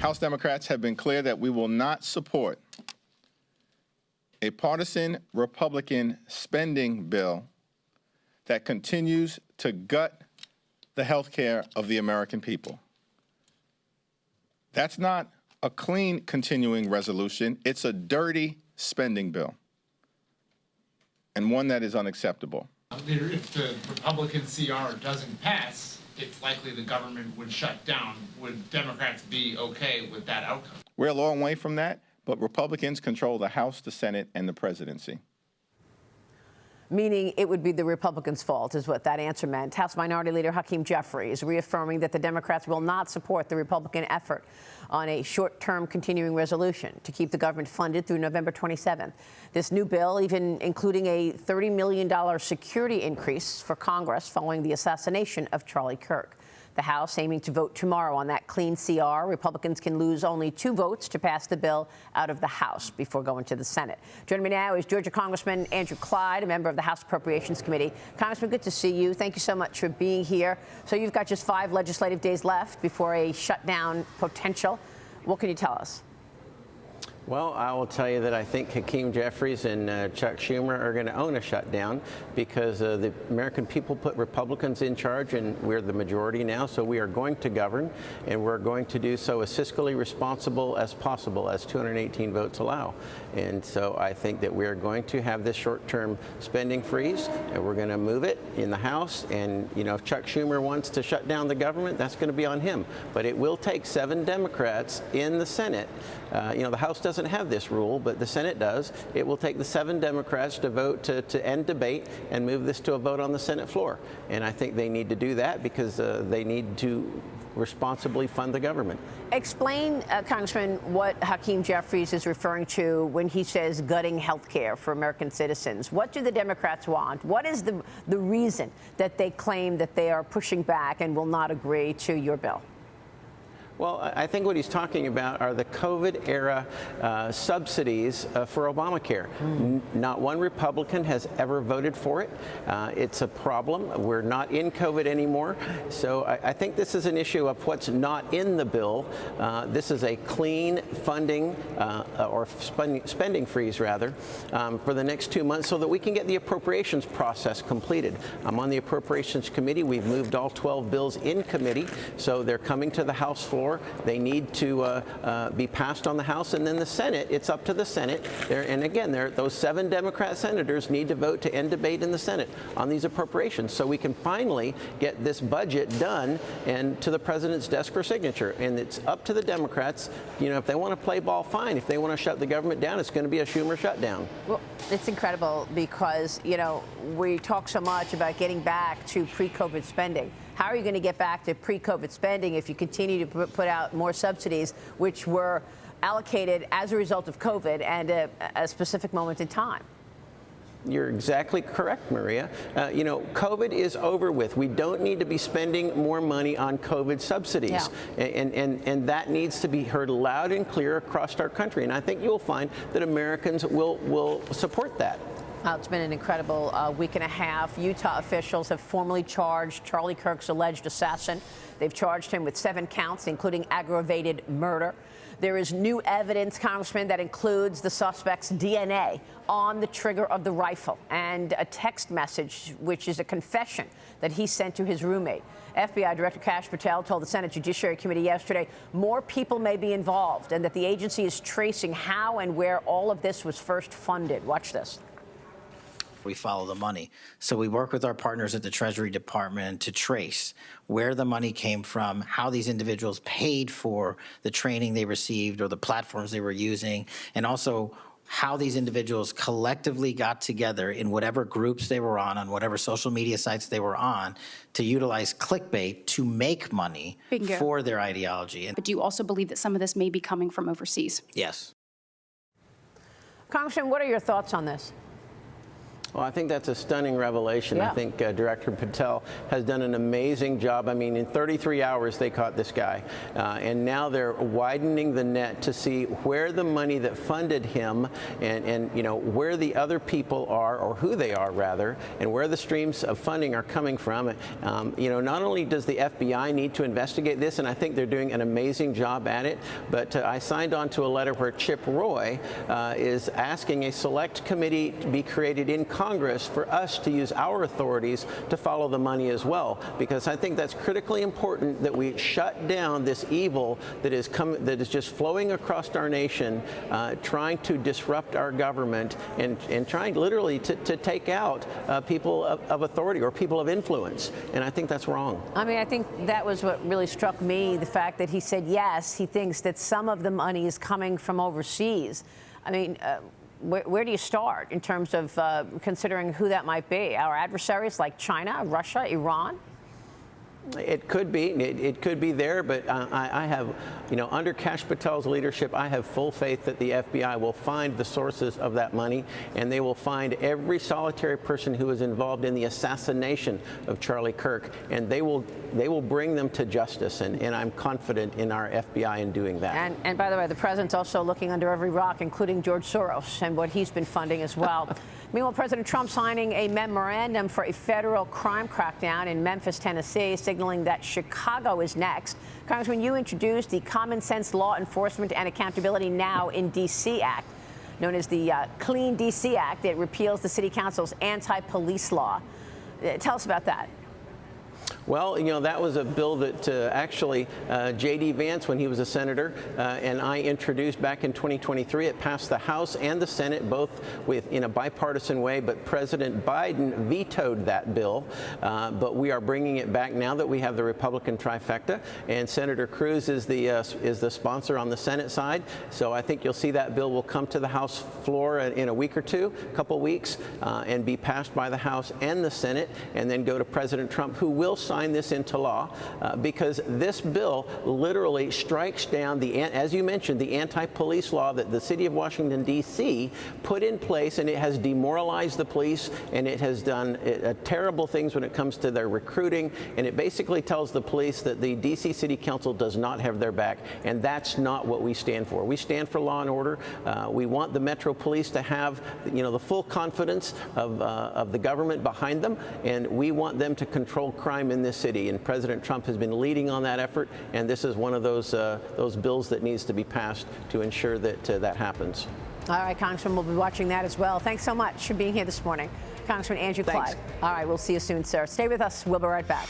House Democrats have been clear that we will not support a partisan Republican spending bill that continues to gut the health care of the American people. That's not a clean continuing resolution. It's a dirty spending bill, and one that is unacceptable. If the Republican CR doesn't pass, it's likely the government would shut down. Would Democrats be okay with that outcome? We're a long way from that, but Republicans control the House, the Senate, and the presidency. Meaning it would be the Republicans' fault, is what that answer meant. House Minority Leader Hakeem Jeffries reaffirming that the Democrats will not support the Republican effort on a short-term continuing resolution to keep the government funded through November 27th. This new bill, even including a $30 million security increase for Congress following the assassination of Charlie Kirk. The House aiming to vote tomorrow on that clean CR. Republicans can lose only 2 votes to pass the bill out of the House before going to the Senate. Joining me now is Georgia Congressman Andrew Clyde, a member of the House Appropriations Committee. Congressman, good to see you. Thank you so much for being here. So you've got just 5 legislative days left before a shutdown potential. What can you tell us? Well, I will tell you that I think Hakeem Jeffries and Chuck Schumer are going to own a shutdown because the American people put Republicans in charge, and we're the majority now, so we are going to govern, and we're going to do so as fiscally responsible as possible, as 218 votes allow. And so I think that we're going to have this short-term spending freeze, and we're going to move it in the House. And, you know, if Chuck Schumer wants to shut down the government, that's going to be on him. But it will take 7 Democrats in the Senate. You know, the House doesn't have this rule, but the Senate does. It will take the 7 Democrats to vote to end debate and move this to a vote on the Senate floor. And I think they need to do that because they need to responsibly fund the government. Explain, Congressman, what Hakeem Jeffries is referring to when he says gutting health care for American citizens. What do the Democrats want? What is the reason that they claim that they are pushing back and will not agree to your bill? Well, I think what he's talking about are the COVID-era subsidies for Obamacare. Not one Republican has ever voted for it. It's a problem. We're not in COVID anymore. So I think this is an issue of what's not in the bill. This is a clean funding or spending freeze, rather, for the next 2 months so that we can get the appropriations process completed. I'm on the Appropriations Committee. We've moved all 12 bills in committee, so they're coming to the House floor. They need to be passed on the House, and then the Senate, it's up to the Senate. And again, those 7 Democrat senators need to vote to end debate in the Senate on these appropriations so we can finally get this budget done and to the president's desk for signature. And it's up to the Democrats. You know, if they want to play ball, fine. If they want to shut the government down, it's going to be a Schumer shutdown. Well, it's incredible because, you know, we talk so much about getting back to pre-COVID spending. How are you going to get back to pre-COVID spending if you continue to put out more subsidies, which were allocated as a result of COVID and a specific moment in time? You're exactly correct, Maria. You know, COVID is over with. We don't need to be spending more money on COVID subsidies. Yeah. And that needs to be heard loud and clear across our country. And I think you'll find that Americans will support that. It's been an incredible week and a half. Utah officials have formally charged Charlie Kirk's alleged assassin. They've charged him with 7 counts, including aggravated murder. There is new evidence, Congressman, that includes the suspect's DNA on the trigger of the rifle and a text message, which is a confession that he sent to his roommate. FBI Director Kash Patel told the Senate Judiciary Committee yesterday more people may be involved and that the agency is tracing how and where all of this was first funded. Watch this. We follow the money. So we work with our partners at the Treasury Department to trace where the money came from, how these individuals paid for the training they received or the platforms they were using, and also how these individuals collectively got together in whatever groups they were on whatever social media sites they were on, to utilize clickbait to make money for their ideology. But do you also believe that some of this may be coming from overseas? Yes. Congressman, what are your thoughts on this? Well, I think that's a stunning revelation. Yeah. I think Director Patel has done an amazing job. I mean, in 33 hours, they caught this guy. And now they're widening the net to see where the money that funded him and you know, where the other people are, or who they are, rather, and where the streams of funding are coming from. You know, not only does the FBI need to investigate this, and I think they're doing an amazing job at it, but I signed on to a letter where Chip Roy is asking a select committee to be created in Congress for us to use our authorities to follow the money as well, because I think that's critically important that we shut down this evil that is just flowing across our nation, trying to disrupt our government and trying literally to take out people of authority or people of influence. And I think that's wrong. I mean, I think that was what really struck me, the fact that he said, yes, he thinks that some of the money is coming from overseas. I mean, where do you start in terms of considering who that might be? Our adversaries like China, Russia, Iran? It could be. It could be there, but I have, you know, under Kash Patel's leadership, I have full faith that the FBI will find the sources of that money, and they will find every solitary person who was involved in the assassination of Charlie Kirk, and they will bring them to justice, and I'm confident in our FBI in doing that. And by the way, the president's also looking under every rock, including George Soros and what he's been funding as well. Meanwhile, President Trump signing a memorandum for a federal crime crackdown in Memphis, Tennessee, signaling that Chicago is next. Congressman, you introduced the Common Sense Law Enforcement and Accountability Now in D.C. Act, known as the Clean D.C. Act. It repeals the City Council's anti-police law. Tell us about that. Well, you know, that was a bill that actually J.D. Vance, when he was a senator, and I introduced back in 2023. It passed the House and the Senate, both in a bipartisan way, but President Biden vetoed that bill. But we are bringing it back now that we have the Republican trifecta, and Senator Cruz is the sponsor on the Senate side. So I think you'll see that bill will come to the House floor in a week or two, a couple weeks, and be passed by the House and the Senate, and then go to President Trump, who will sign this into law, because this bill literally strikes down as you mentioned, the anti-police law that the city of Washington, D.C. put in place, and it has demoralized the police, and it has done terrible things when it comes to their recruiting, and it basically tells the police that the D.C. City Council does not have their back, and that's not what we stand for. We stand for law and order. We want the Metro Police to have, you know, the full confidence of the government behind them, and we want them to control crime in this city, and President Trump has been leading on that effort, and this is one of those bills that needs to be passed to ensure that that happens. All right, Congressman, we'll be watching that as well. Thanks so much for being here this morning. Congressman Andrew Clyde. Thanks. All right, we'll see you soon, sir. Stay with us. We'll be right back.